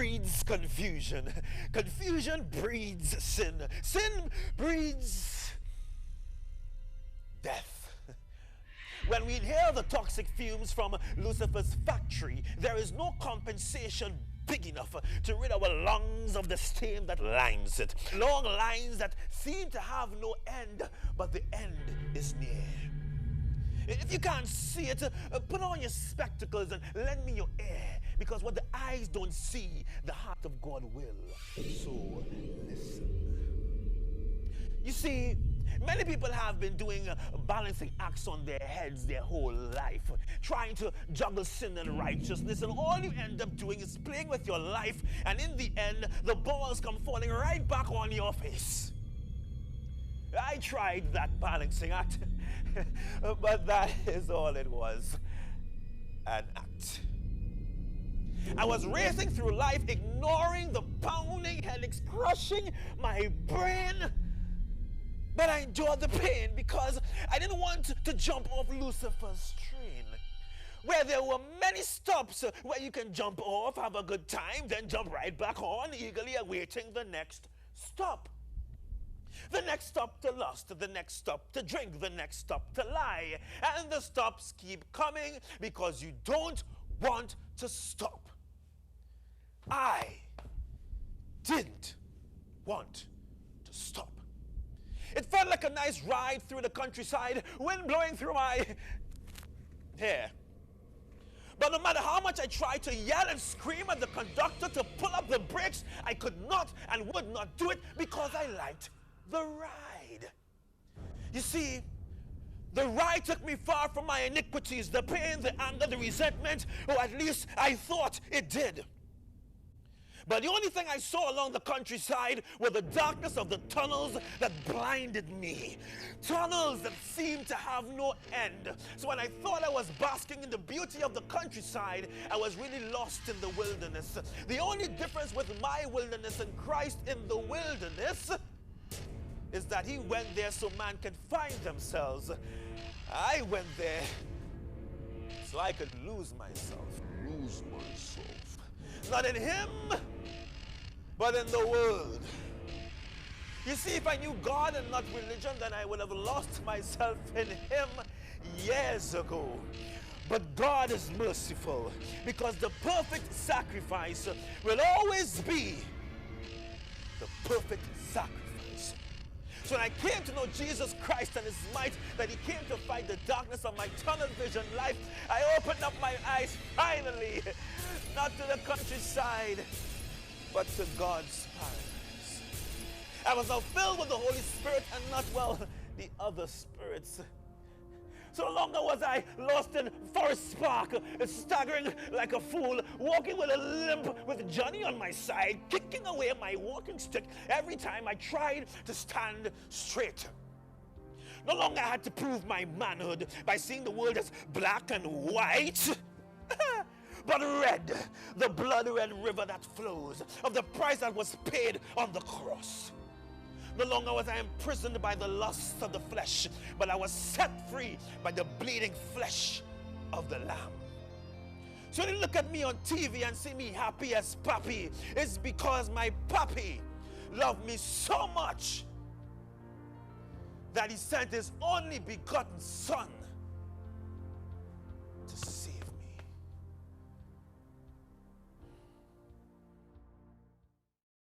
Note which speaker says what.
Speaker 1: breeds confusion. Confusion breeds sin. Sin breeds death. When we inhale the toxic fumes from Lucifer's factory, there is no compensation big enough to rid our lungs of the stain that lines it. Long lines that seem to have no end, but the end is near. If you can't see it, put on your spectacles and lend me your ear, because what the eyes don't see, the heart of God will. So listen. You see, many people have been doing balancing acts on their heads their whole life, trying to juggle sin and righteousness, and all you end up doing is playing with your life, and in the end, the balls come falling right back on your face. I tried that balancing act, but that is all it was, an act. I was racing through life, ignoring the pounding headaches, crushing my brain. But I endured the pain because I didn't want to jump off Lucifer's train, where there were many stops where you can jump off, have a good time, then jump right back on, eagerly awaiting the next stop. The next stop to lust, the next stop to drink, the next stop to lie. And the stops keep coming because you don't want to stop. I didn't want to stop. It felt like a nice ride through the countryside, wind blowing through my hair. But no matter how much I tried to yell and scream at the conductor to pull up the brakes, I could not and would not do it because I liked the ride. You see, the ride took me far from my iniquities, the pain, the anger, the resentment, or at least I thought it did. But the only thing I saw along the countryside were the darkness of the tunnels that blinded me. Tunnels that seemed to have no end. So when I thought I was basking in the beauty of the countryside, I was really lost in the wilderness. The only difference with my wilderness and Christ in the wilderness is that he went there so man can find themselves. I went there so I could lose myself. Not in him, but in the world. You see, if I knew God and not religion, then I would have lost myself in him years ago. But God is merciful, because the perfect sacrifice will always be the perfect sacrifice. So when I came to know Jesus Christ and his might, that he came to fight the darkness of my tunnel vision life, I opened up my eyes finally, not to the countryside, but to God's paradise. I was now filled with the Holy Spirit and not, well, the other spirits. So no longer was I lost in Forest Park, staggering like a fool, walking with a limp with Johnny on my side, kicking away my walking stick every time I tried to stand straight. No longer I had to prove my manhood by seeing the world as black and white, but red, the blood-red river that flows, of the price that was paid on the cross. No longer was I imprisoned by the lusts of the flesh, but I was set free by the bleeding flesh of the Lamb. So when you look at me on TV and see me happy as Papi, it's because my Papi loved me so much that he sent his only begotten Son to